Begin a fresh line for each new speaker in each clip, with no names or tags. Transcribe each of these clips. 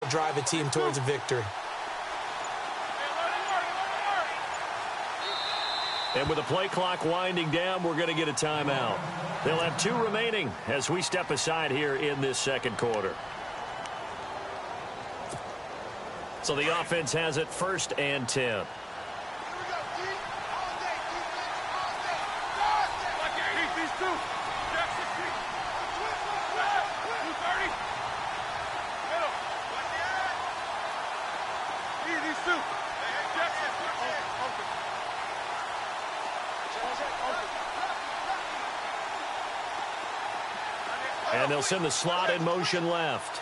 help drive a team towards a victory.
And with the play clock winding down, we're going to get a timeout. They'll have 2 remaining as we step aside here in this second quarter. So the offense has it 1st and 10. And they'll send the slot in motion left.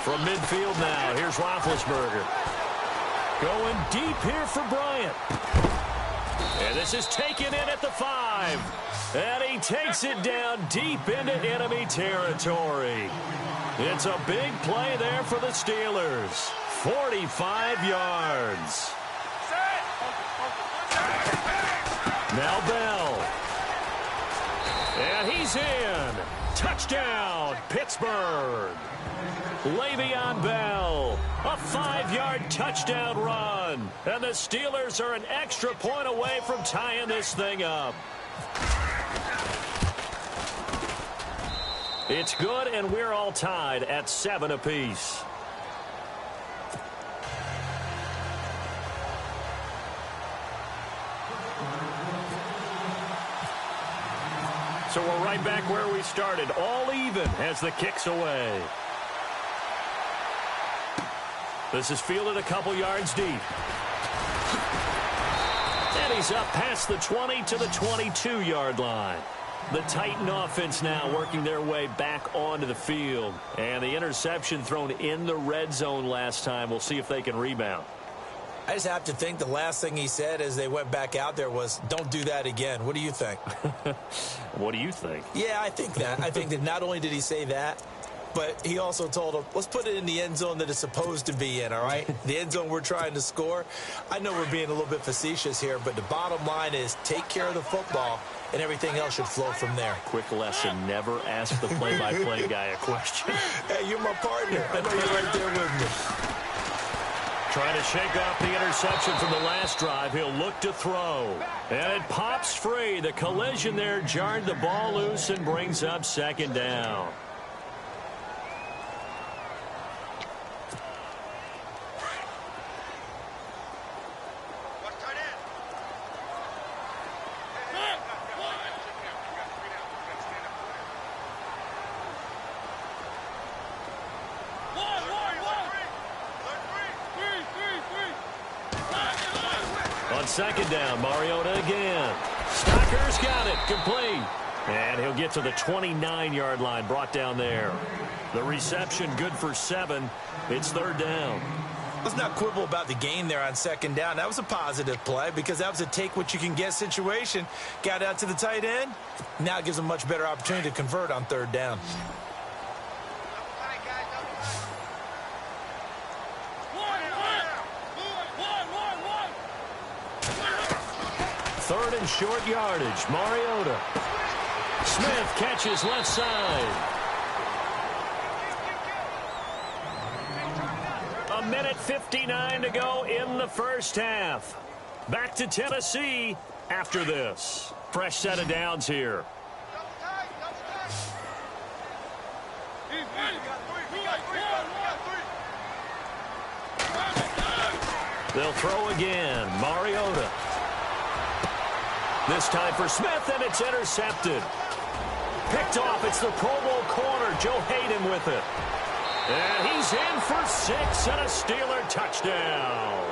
From midfield now, here's Roethlisberger. Going deep here for Bryant. And this is taken in at the 5. And he takes it down deep into enemy territory. It's a big play there for the Steelers. 45 yards. Now Bell. And he's in. Touchdown, Pittsburgh. Le'Veon Bell. A 5-yard touchdown run. And the Steelers are an extra point away from tying this thing up. It's good, and we're all tied at 7 apiece. So we're right back where we started, all even as the kick's away. This is fielded a couple yards deep. And he's up past the 20 to the 22-yard line. The Titan offense now working their way back onto the field. And the interception thrown in the red zone last time. We'll see if they can rebound.
I just have to think the last thing he said as they went back out there was, don't do that again. What do you think?
What do you think?
Yeah, I think that. I think that not only did he say that, but he also told him, let's put it in the end zone that it's supposed to be in, all right? The end zone we're trying to score. I know we're being a little bit facetious here, but the bottom line is take care of the football, and everything else should flow from there.
Quick lesson, never ask the play-by-play guy a question.
Hey, you're my partner. I know you're right there with me.
Trying to shake off the interception from the last drive. He'll look to throw. And it pops free. The collision there jarred the ball loose and brings up 2nd down. On 2nd down, Mariota again. Stocker's got it, complete. And he'll get to the 29-yard line, brought down there. The reception good for 7. It's 3rd down.
Let's not quibble about the gain there on 2nd down. That was a positive play because that was a take-what-you-can-get situation. Got out to the tight end. Now it gives them a much better opportunity to convert on 3rd down.
Third and short yardage. Mariota. Smith catches left side. A minute 59 to go in the first half. Back to Tennessee after this. Fresh set of downs here. They'll throw again. Mariota. This time for Smith, and it's intercepted. Picked off. It's the Pro Bowl corner. Joe Hayden with it. And he's in for 6 and a Steeler touchdown.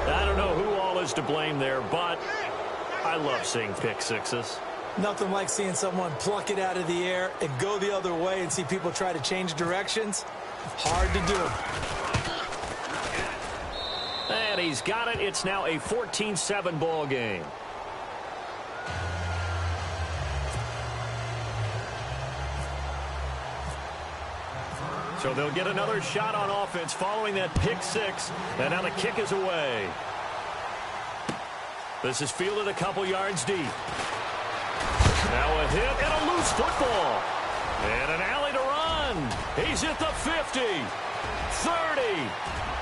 I don't know who all is to blame there, but I love seeing pick sixes.
Nothing like seeing someone pluck it out of the air and go the other way and see people try to change directions. Hard to do.
And he's got it. It's now a 14-7 ball game. So they'll get another shot on offense following that pick six. And now the kick is away. This is fielded a couple yards deep. Now a hit and a loose football. And an alley to run. He's at the 50, 30,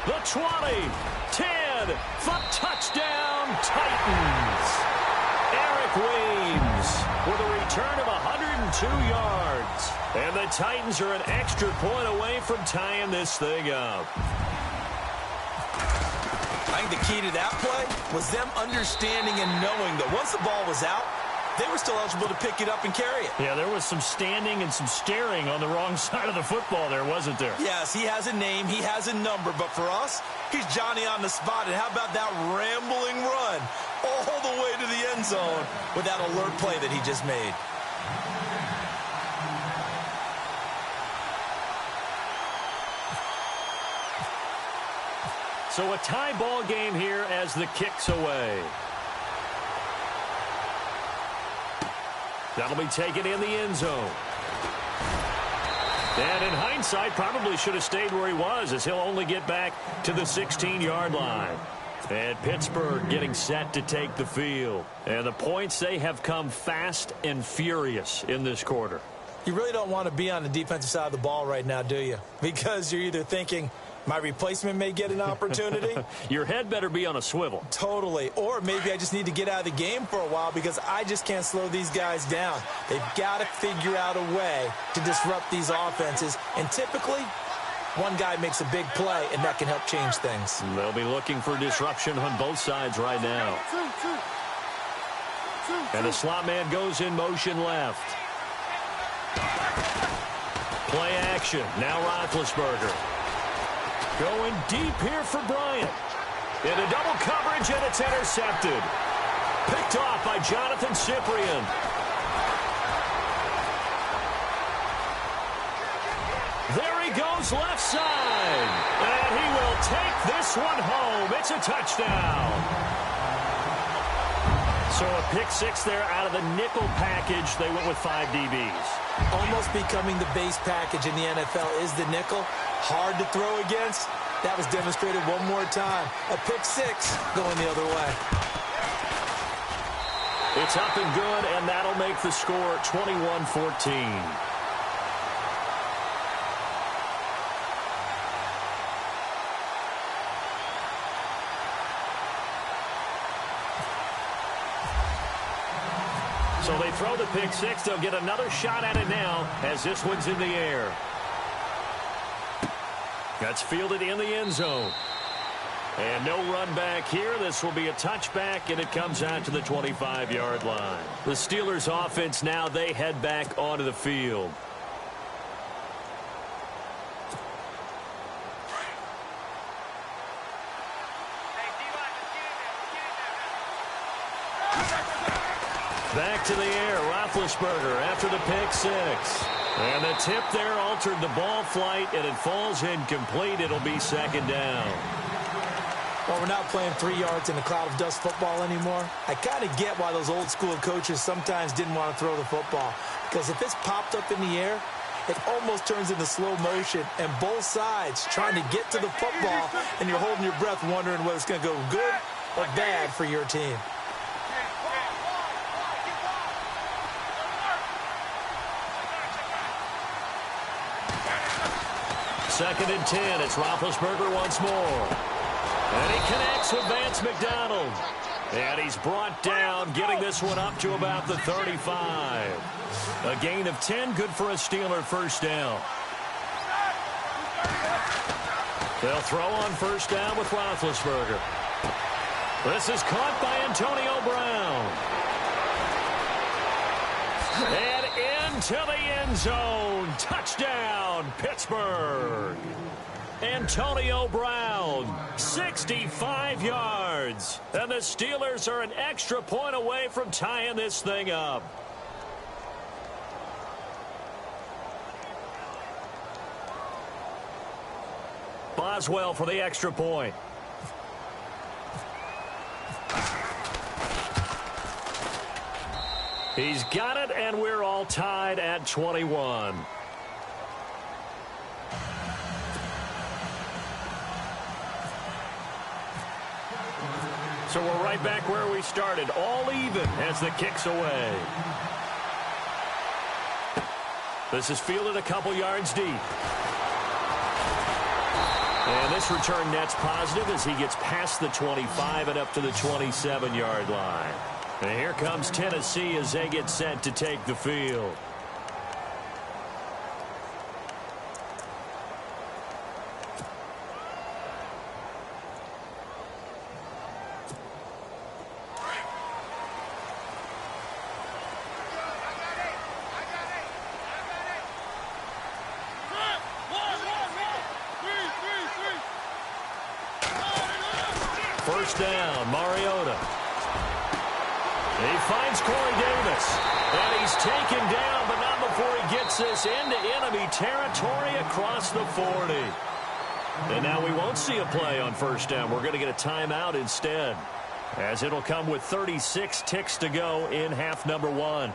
the 20, 10, touchdown Titans. Eric Weems with a return of 102 yards. And the Titans are an extra point away from tying this thing up.
I think the key to that play was them understanding and knowing that once the ball was out, they were still eligible to pick it up and carry it.
Yeah, there was some standing and some staring on the wrong side of the football there, wasn't there?
Yes, he has a name, he has a number, but for us, he's Johnny on the spot. And how about that rambling run all the way to the end zone with that alert play that he just made?
So a tie ball game here as the kick's away. That'll be taken in the end zone. And in hindsight, probably should have stayed where he was, as he'll only get back to the 16-yard line. And Pittsburgh getting set to take the field. And the points, they have come fast and furious in this quarter.
You really don't want to be on the defensive side of the ball right now, do you? Because you're either thinking, my replacement may get an opportunity.
Your head better be on a swivel.
Totally. Or maybe I just need to get out of the game for a while because I just can't slow these guys down. They've got to figure out a way to disrupt these offenses. And typically, one guy makes a big play, and that can help change things.
They'll be looking for disruption on both sides right now. And the slot man goes in motion left. Play action. Now Roethlisberger. Going deep here for Bryant. Into double coverage, and it's intercepted. Picked off by Jonathan Cyprien. There he goes left side. And he will take this one home. It's a touchdown. So a pick six there out of the nickel package. They went with 5 DBs.
Almost becoming the base package in the NFL is the nickel. Hard to throw against. That was demonstrated one more time. A pick six going the other way.
It's up and good, and that'll make the score 21-14. So they throw the pick six. They'll get another shot at it now as this one's in the air. That's fielded in the end zone. And no run back here. This will be a touchback, and it comes out to the 25-yard line. The Steelers' offense now, they head back onto the field. Back to the air, Roethlisberger after the pick six. And the tip there altered the ball flight, and it falls incomplete. It'll be second down.
Well, we're not playing 3 yards in a cloud of dust football anymore. I kind of get why those old school coaches sometimes didn't want to throw the football. Because if it's popped up in the air, it almost turns into slow motion. And both sides trying to get to the football, and you're holding your breath wondering whether it's going to go good or bad for your team.
Second and 10. It's Roethlisberger once more. And he connects with Vance McDonald. And he's brought down, getting this one up to about the 35. A gain of 10, good for a Steeler first down. They'll throw on first down with Roethlisberger. This is caught by Antonio Brown. And into the end zone. Touchdown, Pittsburgh. Antonio Brown, 65 yards. And the Steelers are an extra point away from tying this thing up. Boswell for the extra point. He's got it, and we're all tied at 21. So we're right back where we started, all even as the kick's away. This is fielded a couple yards deep. And this return net's positive as he gets past the 25 and up to the 27-yard line. And here comes Tennessee as they get set to take the field. First down, Mariota. He finds Corey Davis. And he's taken down, but not before he gets this into enemy territory across the 40. And now we won't see a play on first down. We're going to get a timeout instead, as it'll come with 36 ticks to go in half number 1.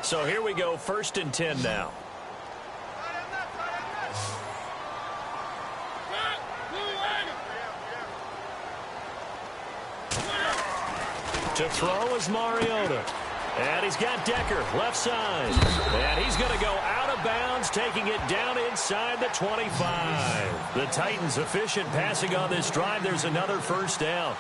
So here we go, 1st and 10 now. To throw is Mariota. And he's got Decker, left side. And he's going to go out of bounds, taking it down inside the 25. The Titans efficient passing on this drive. There's another first down.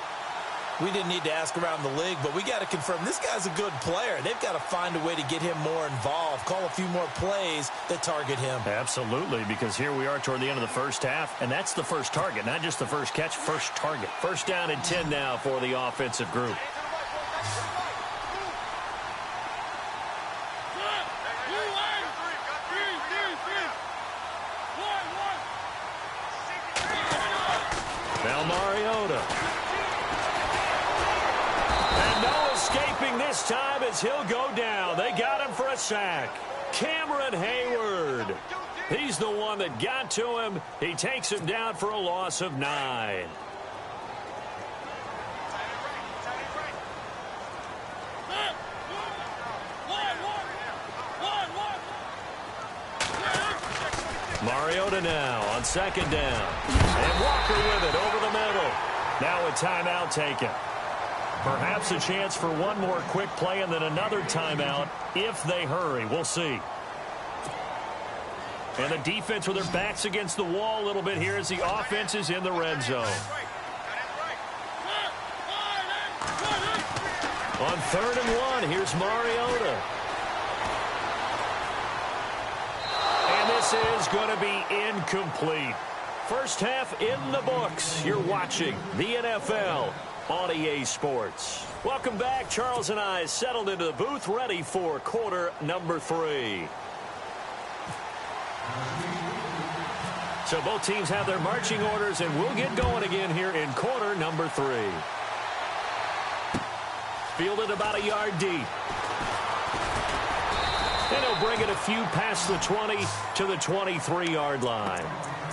We didn't need to ask around the league, but we got to confirm this guy's a good player. They've got to find a way to get him more involved, call a few more plays that target him.
Absolutely, because here we are toward the end of the first half, and that's the first target, not just the first catch, first target. First down and 10 now for the offensive group. Now Mariota. And no escaping this time as he'll go down. They got him for a sack. Cameron Hayward. He's the one that got to him. He takes him down for a loss of 9. Mariota now on second down. And Walker with it over the middle. Now a timeout taken. Perhaps a chance for one more quick play and then another timeout if they hurry. We'll see. And the defense with their backs against the wall a little bit here as the offense is in the red zone. On 3rd and 1, here's Mariota. This is going to be incomplete. First half in the books. You're watching the NFL on EA Sports. Welcome back. Charles and I settled into the booth, ready for quarter number 3. So both teams have their marching orders, and we'll get going again here in quarter number 3. Fielded about a yard deep. And he'll bring it a few past the 20 to the 23-yard line.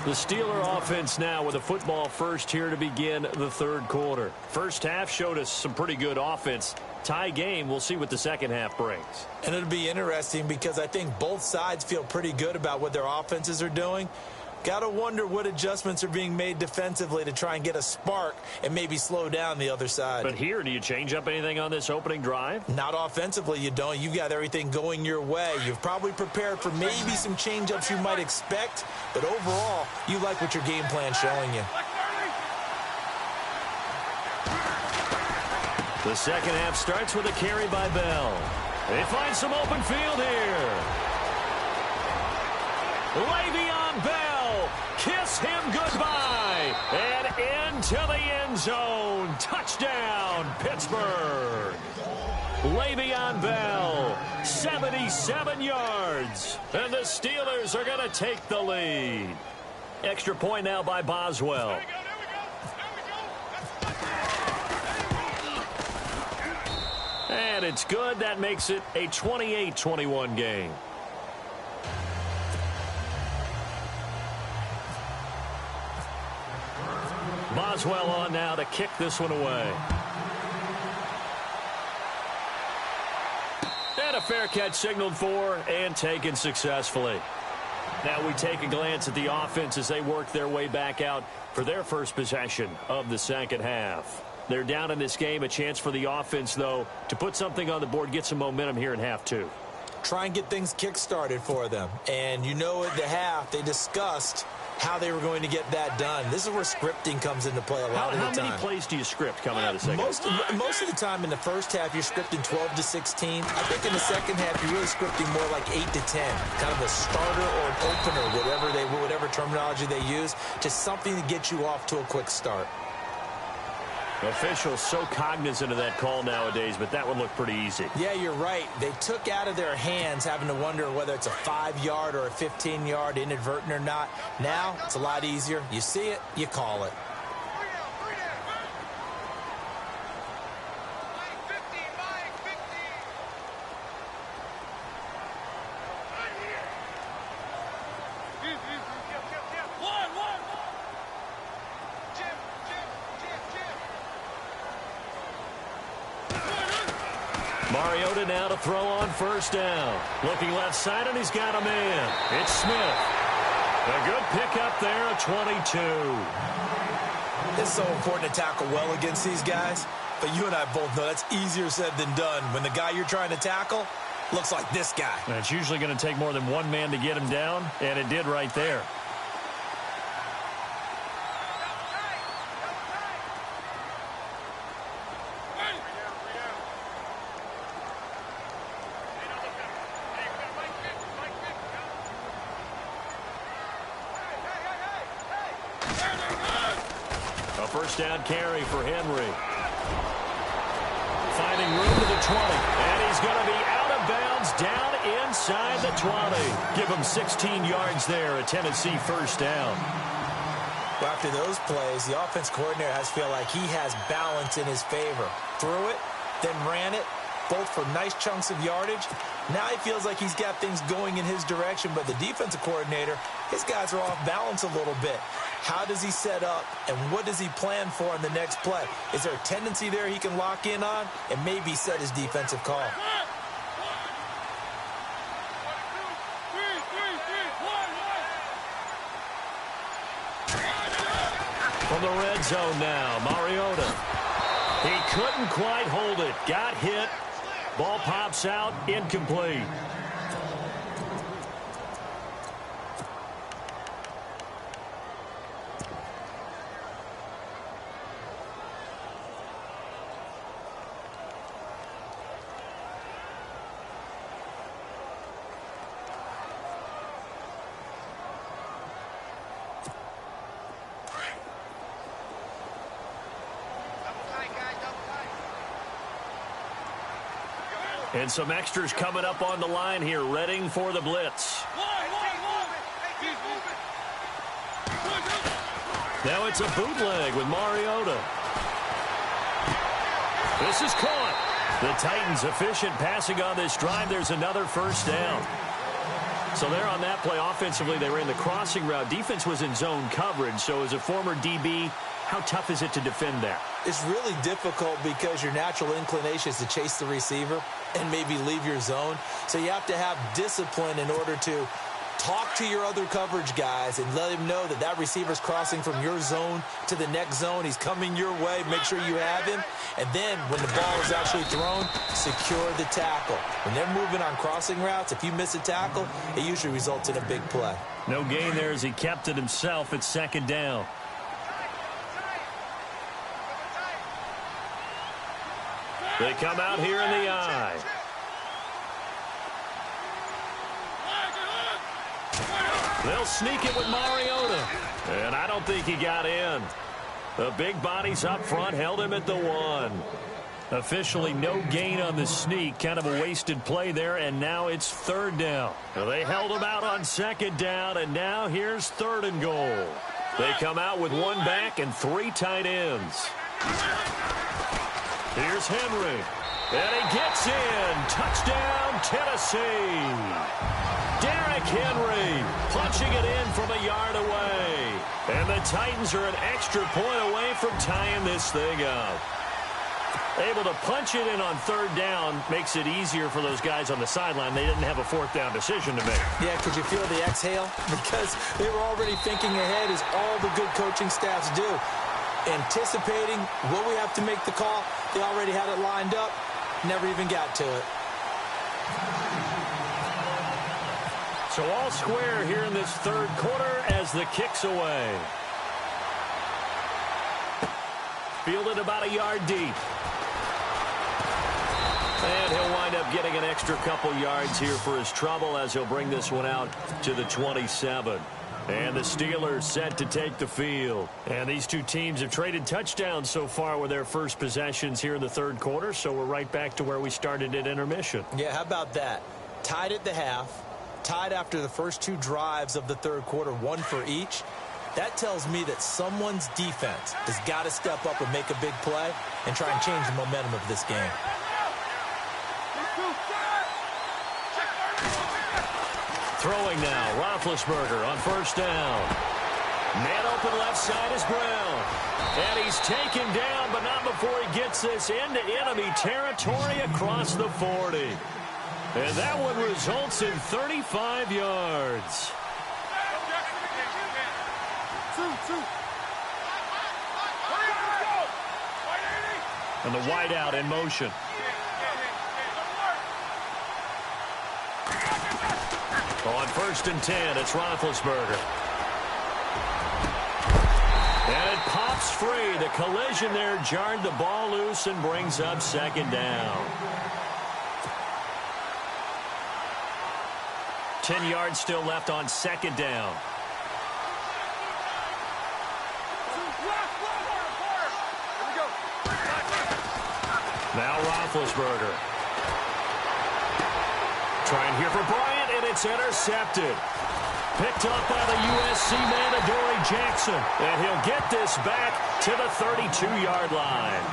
The Steeler offense now with a football first here to begin the 3rd quarter. First half showed us some pretty good offense. Tie game, we'll see what the second half brings.
And it'll be interesting because I think both sides feel pretty good about what their offenses are doing. Got to wonder what adjustments are being made defensively to try and get a spark and maybe slow down the other side.
But here, do you change up anything on this opening drive?
Not offensively, you don't. You've got everything going your way. You've probably prepared for maybe some change-ups you might expect, but overall, you like what your game plan's showing you.
The second half starts with a carry by Bell. They find some open field here. Le'Veon Bell. Kiss him goodbye. And into the end zone. Touchdown, Pittsburgh. Le'Veon Bell, 77 yards. And the Steelers are going to take the lead. Extra point now by Boswell. And it's good. That makes it a 28-21 game. Boswell on now to kick this one away. And a fair catch signaled for and taken successfully. Now we take a glance at the offense as they work their way back out for their first possession of the second half. They're down in this game. A chance for the offense, though, to put something on the board, get some momentum here in half 2.
try and get things kick-started for them. And you know at the half, they discussed how they were going to get that done. This is where scripting comes into play a lot of the time.
How many plays do you script coming out of the second?
Most of the time in the first half, you're scripting 12 to 16. I think in the second half, you're really scripting more like 8 to 10. Kind of a starter or an opener, whatever terminology they use, just something to get you off to a quick start.
Officials so cognizant of that call nowadays, but that one looked pretty easy.
Yeah, you're right. They took out of their hands having to wonder whether it's a 5-yard or a 15-yard, inadvertent or not. Now, it's a lot easier. You see it, you call it.
Mariota now to throw on first down. Looking left side, and he's got a man. It's Smith. A good pickup there, a 22.
It's so important to tackle well against these guys, but you and I both know that's easier said than done when the guy you're trying to tackle looks like this guy.
And it's usually going to take more than one man to get him down, and it did right there. First down carry for Henry. Finding room to the 20. And he's going to be out of bounds down inside the 20. Give him 16 yards there, a Tennessee first down.
Well, after those plays, the offense coordinator has to feel like he has balance in his favor. Threw it, then ran it, both for nice chunks of yardage. Now he feels like he's got things going in his direction, but the defensive coordinator, his guys are off balance a little bit. How does he set up, and what does he plan for in the next play? Is there a tendency there he can lock in on and maybe set his defensive call?
From the red zone now, Mariota. He couldn't quite hold it. Got hit. Ball pops out, incomplete. And some extras coming up on the line here, readying for the blitz. Now it's a bootleg with Mariota. This is caught. The Titans efficient passing on this drive. There's another first down. So there on that play, offensively, they ran the crossing route. Defense was in zone coverage. So as a former DB, how tough is it to defend that?
It's really difficult because your natural inclination is to chase the receiver and maybe leave your zone. So you have to have discipline in order to talk to your other coverage guys and let him know that that receiver's crossing from your zone to the next zone. He's coming your way. Make sure you have him. And then when the ball is actually thrown, secure the tackle. When they're moving on crossing routes, if you miss a tackle, it usually results in a big play.
No gain there as he kept it himself at second down. They come out here in the eye. They'll sneak it with Mariota. And I don't think he got in. The big bodies up front held him at the 1. Officially no gain on the sneak. Kind of a wasted play there, and now it's third down. They held him out on second down, and now here's third and goal. They come out with one back and 3 tight ends. Here's Henry. And he gets in. Touchdown, Tennessee. Derrick Henry punching it in from a yard away. And the Titans are an extra point away from tying this thing up. Able to punch it in on third down makes it easier for those guys on the sideline. They didn't have a fourth down decision to make.
Yeah, could you feel the exhale? Because they were already thinking ahead, as all the good coaching staffs do. Anticipating, will we have to make the call? They already had it lined up. Never even got to it.
So all square here in this third quarter as the kick's away. Fielded about a yard deep. And he'll wind up getting an extra couple yards here for his trouble as he'll bring this one out to the 27. And the Steelers set to take the field. And these two teams have traded touchdowns so far with their first possessions here in the third quarter, so we're right back to where we started at intermission.
Yeah, how about that? Tied at the half, tied after the first two drives of the third quarter, one for each. That tells me that someone's defense has got to step up and make a big play and try and change the momentum of this game.
Throwing now, Roethlisberger on first down. Man open left side is Brown. And he's taken down, but not before he gets this into enemy territory across the 40. And that one results in 35 yards. And the wideout in motion. On first and 10, it's Roethlisberger. And it pops free. The collision there jarred the ball loose and brings up second down. 10 yards still left on second down. Now Roethlisberger. Trying here for Bryant, and it's intercepted. Picked up by the USC man, Adoree Jackson. And he'll get this back to the 32-yard line.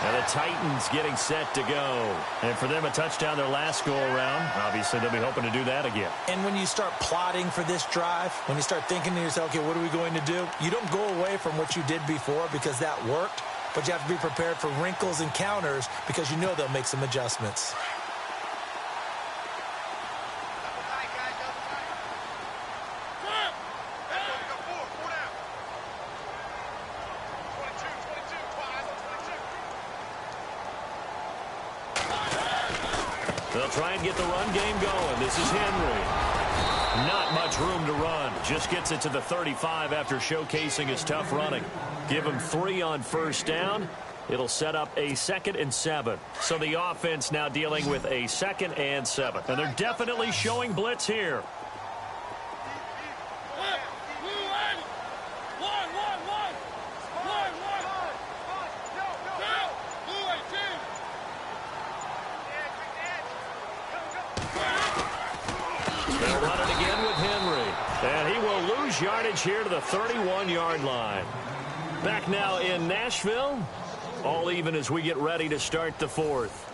And the Titans getting set to go. And for them, a touchdown their last go-around. Obviously, they'll be hoping to do that again.
And when you start plotting for this drive, when you start thinking to yourself, okay, what are we going to do? You don't go away from what you did before because that worked. But you have to be prepared for wrinkles and counters because you know they'll make some adjustments.
They'll try and get the run game going. This is Henry. Not much room to run. Just gets it to the 35 after showcasing his tough running. Give him 3 on first down. It'll set up a 2nd and 7. So the offense now dealing with a 2nd and 7. And they're definitely showing blitz here. They'll run it again with Henry. And he will lose yardage here to the 31-yard line. Back now in Nashville. All even as we get ready to start the fourth.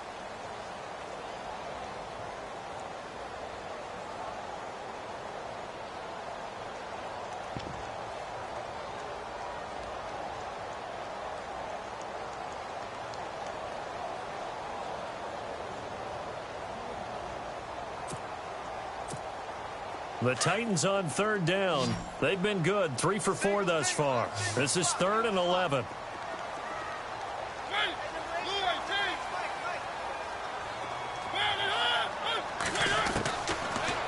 The Titans on third down. They've been good. 3 for 4 thus far. This is 3rd and 11.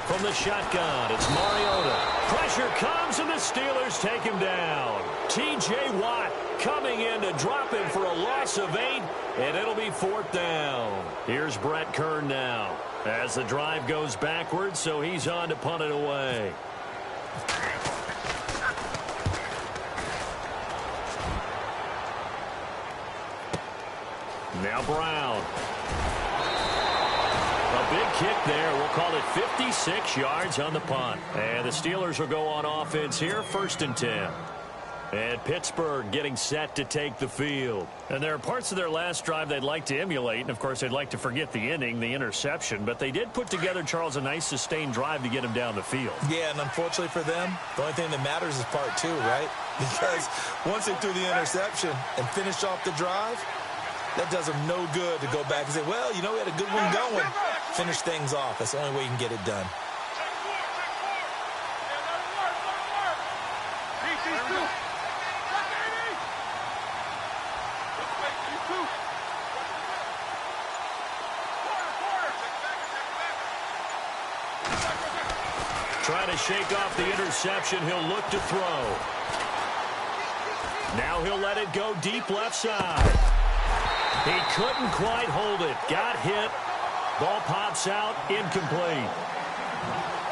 From the shotgun, it's Mariota. Pressure comes, and the Steelers take him down. T.J. Watt coming in to drop him for a loss of 8, and it'll be 4th down. Here's Brett Kern now as the drive goes backwards, so he's on to punt it away. Now Brown. A big kick there. We'll call it 56 yards on the punt. And the Steelers will go on offense here, 1st and 10. And Pittsburgh getting set to take the field. And there are parts of their last drive they'd like to emulate. And, of course, they'd like to forget the ending, the interception. But they did put together, Charles, a nice sustained drive to get him down the field.
Yeah, and unfortunately for them, the only thing that matters is part 2, right? Because once they threw the interception and finished off the drive, that does them no good to go back and say, well, you know, we had a good one going. Finish things off. That's the only way you can get it done.
Trying to shake off the interception. He'll look to throw. Now he'll let it go deep left side. He couldn't quite hold it. Got hit. Ball pops out. Incomplete.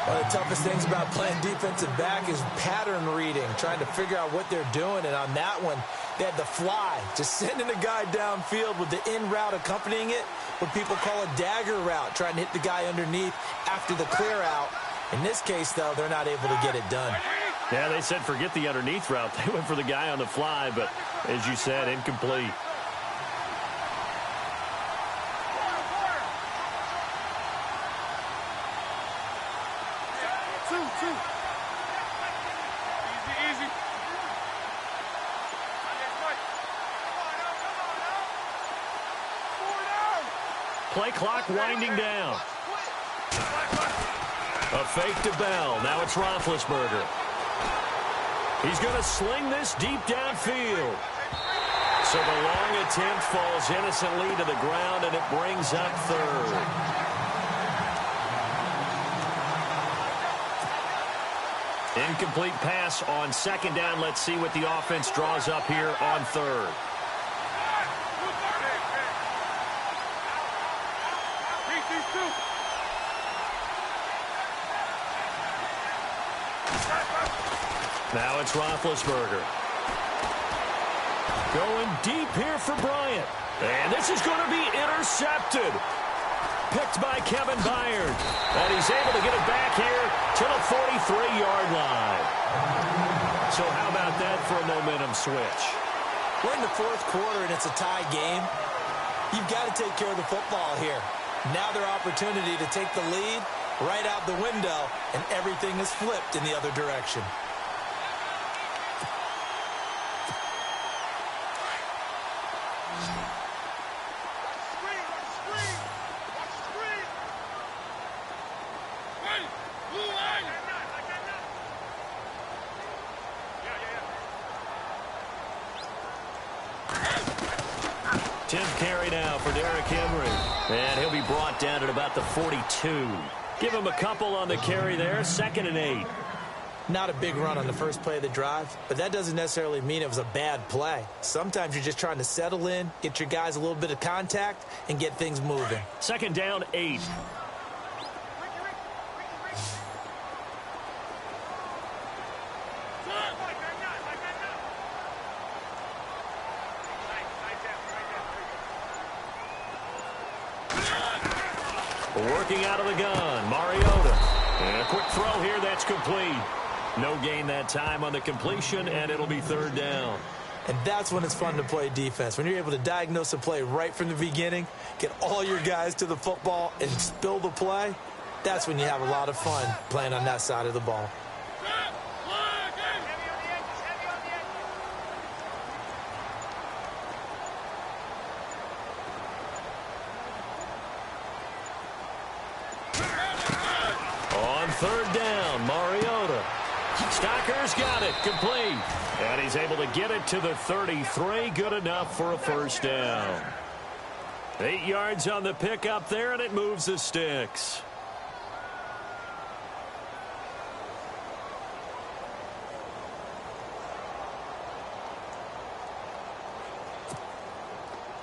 One of the toughest things about playing defensive back is pattern reading, trying to figure out what they're doing. And on that one, they had the fly, just sending a guy downfield with the in route accompanying it, what people call a dagger route, trying to hit the guy underneath after the clear out. In this case, though, they're not able to get it done.
Yeah, they said forget the underneath route. They went for the guy on the fly, but as you said, incomplete. Play clock winding down. A fake to Bell. Now it's Roethlisberger. He's going to sling this deep downfield. So the long attempt falls innocently to the ground, and it brings up third. Incomplete pass on second down. Let's see what the offense draws up here on third. Now it's Roethlisberger. Going deep here for Bryant. And this is going to be intercepted. Picked by Kevin Byard. And he's able to get it back here to the 43-yard line. So how about that for a momentum switch?
We're in the fourth quarter, and it's a tie game. You've got to take care of the football here. Now their opportunity to take the lead right out the window, and everything is flipped in the other direction.
And he'll be brought down at about the 42. Give him a couple on the carry there. 2nd and 8.
Not a big run on the first play of the drive, but that doesn't necessarily mean it was a bad play. Sometimes you're just trying to settle in, get your guys a little bit of contact, and get things moving.
2nd down, 8. Working out of the gun, Mariota. And a quick throw here, that's complete. No gain that time on the completion, and it'll be 3rd down.
And that's when it's fun to play defense. When you're able to diagnose a play right from the beginning, get all your guys to the football, and spill the play, that's when you have a lot of fun playing on that side of the ball.
On 3rd down, Mariota. Stocker's got it, complete. And he's able to get it to the 33, good enough for a 1st down. 8 yards on the pickup there, and it moves the sticks.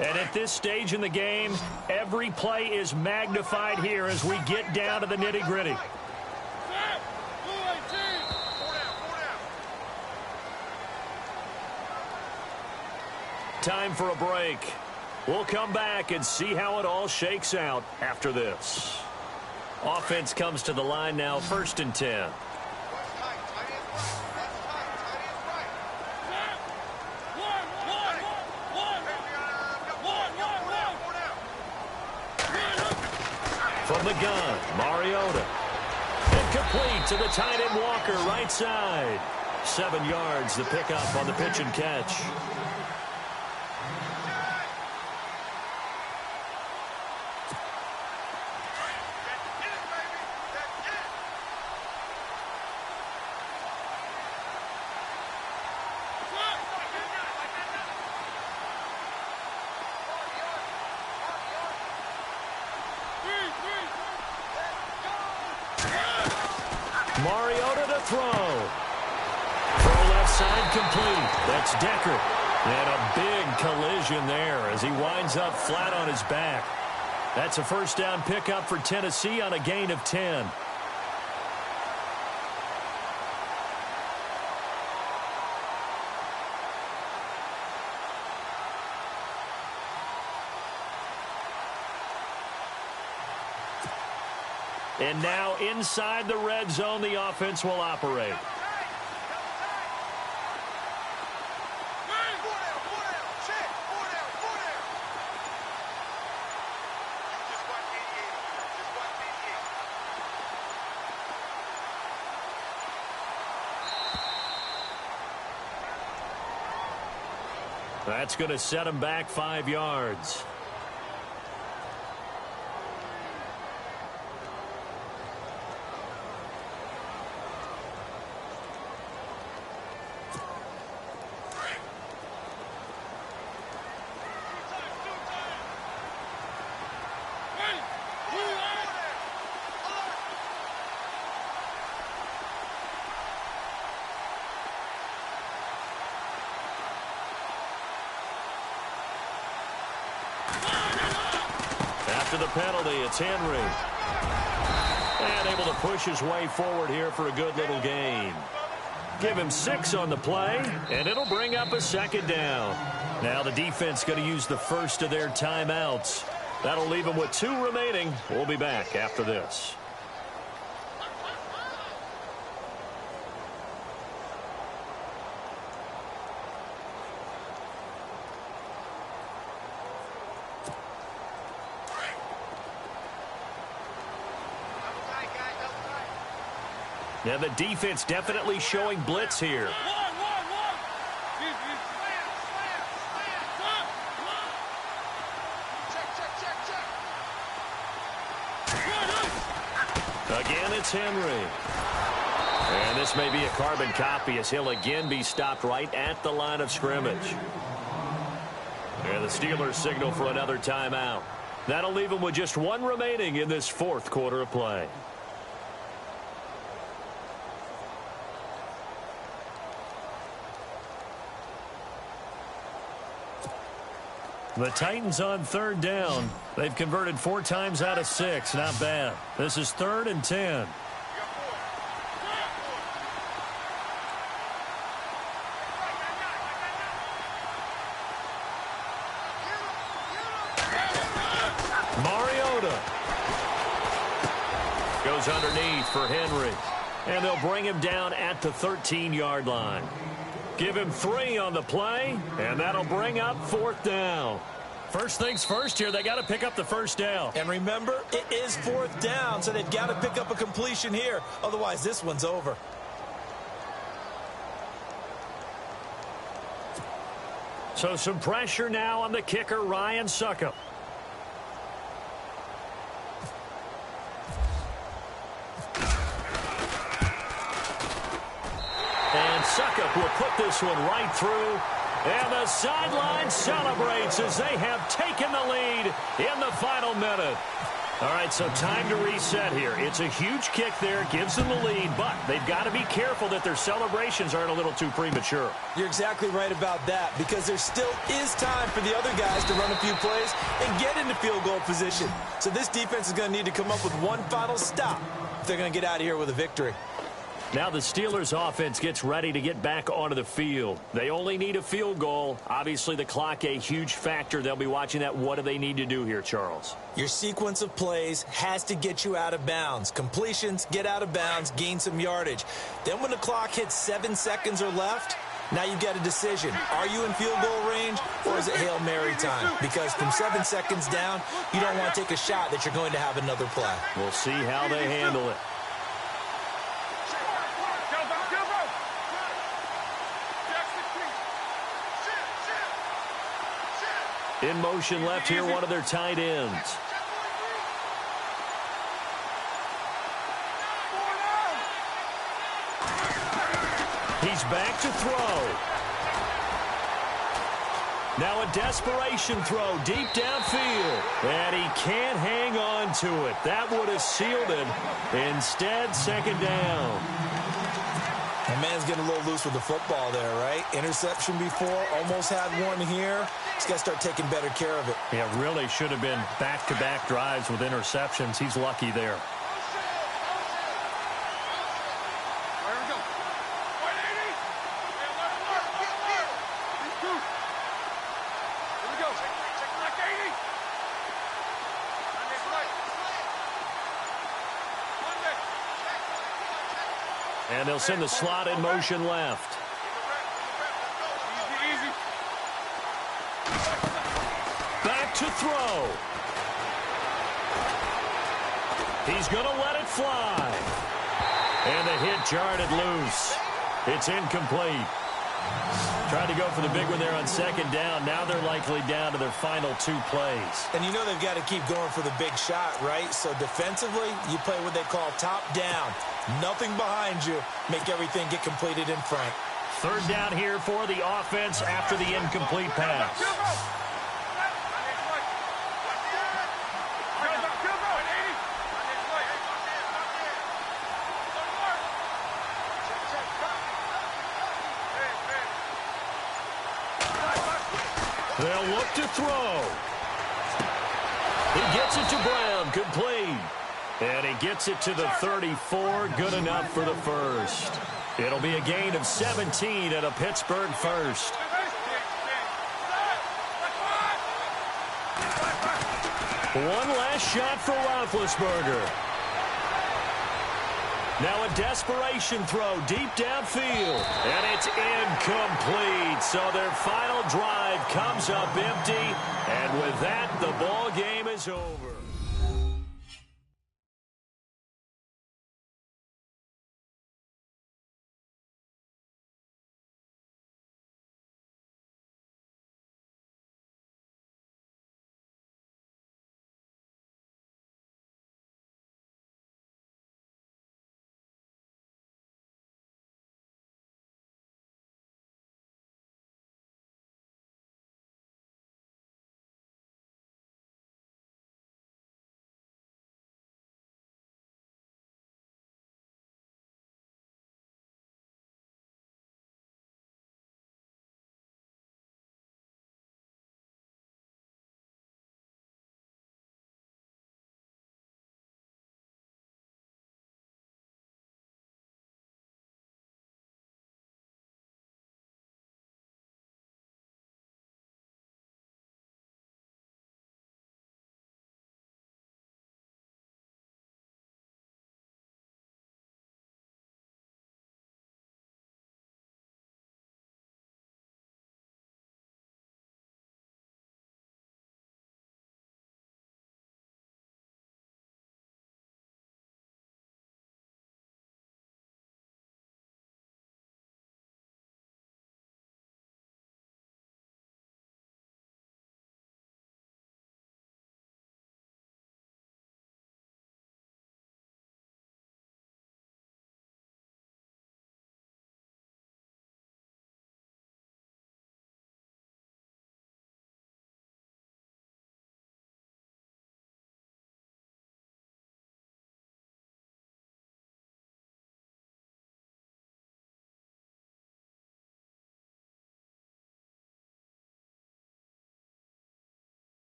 And at this stage in the game, every play is magnified here as we get down to the nitty-gritty. Time for a break. We'll come back and see how it all shakes out after this. Offense comes to the line now, 1st and 10. From the gun, Mariota. And complete to the tight end Walker, right side. 7 yards, the pickup on the pitch and catch. Mariota to throw. Throw left side complete. That's Decker. And a big collision there as he winds up flat on his back. That's a first down pickup for Tennessee on a gain of 10. And now inside the red zone, the offense will operate. That's going to set him back 5 yards. After the penalty, it's Henry. And able to push his way forward here for a good little gain. Give him 6 on the play, and it'll bring up a second down. Now the defense going to use the first of their timeouts. That'll leave them with 2 remaining. We'll be back after this. Now the defense definitely showing blitz here. Again, it's Henry. And this may be a carbon copy as he'll again be stopped right at the line of scrimmage. And the Steelers signal for another timeout. That'll leave them with just 1 remaining in this 4th quarter of play. The Titans on 3rd down. They've converted 4 times out of 6. Not bad. This is 3rd and 10. Mariota goes underneath for Henry. And they'll bring him down at the 13-yard line. Give him 3 on the play, and that'll bring up 4th down. First things first here, they got to pick up the first down.
And remember, it is 4th down, so they've got to pick up a completion here. Otherwise, this one's over.
So some pressure now on the kicker, Ryan Succop. And Succop will put this one right through. And the sideline celebrates as they have taken the lead in the final minute. All right, so time to reset here. It's a huge kick there, gives them the lead, but they've got to be careful that their celebrations aren't a little too premature.
You're exactly right about that, because there still is time for the other guys to run a few plays and get into field goal position. So this defense is going to need to come up with one final stop if they're going to get out of here with a victory.
Now the Steelers offense gets ready to get back onto the field. They only need a field goal. Obviously the clock a huge factor. They'll be watching that. What do they need to do here, Charles?
Your sequence of plays has to get you out of bounds. Completions, get out of bounds, gain some yardage. Then when the clock hits 7 seconds or left, now you get a decision. Are you in field goal range, or is it Hail Mary time? Because from 7 seconds down, you don't want to take a shot that you're going to have another play.
We'll see how they handle it. In motion left here, one of their tight ends. He's back to throw. Now a desperation throw deep downfield. And he can't hang on to it. That would have sealed him. Instead, second down.
That man's getting a little loose with the football there, right? Interception before, almost had one here. He's got to start taking better care of it.
Yeah, really should have been back-to-back drives with interceptions. He's lucky there. And they'll send the slot in motion left. Back to throw. He's going to let it fly. And the hit jarred it loose. It's incomplete. Tried to go for the big one there on second down. Now they're likely down to their final 2 plays.
And you know they've got to keep going for the big shot, right? So defensively, you play what they call top down. Nothing behind you. Make everything get completed in front.
Third down here for the offense after the incomplete pass. They'll look to throw. He gets it to Brown, complete. And he gets it to the 34, good enough for the first. It'll be a gain of 17 and a Pittsburgh first. One last shot for Roethlisberger. Now a desperation throw deep downfield. And it's incomplete. So their final drive comes up empty. And with that, the ball game is over.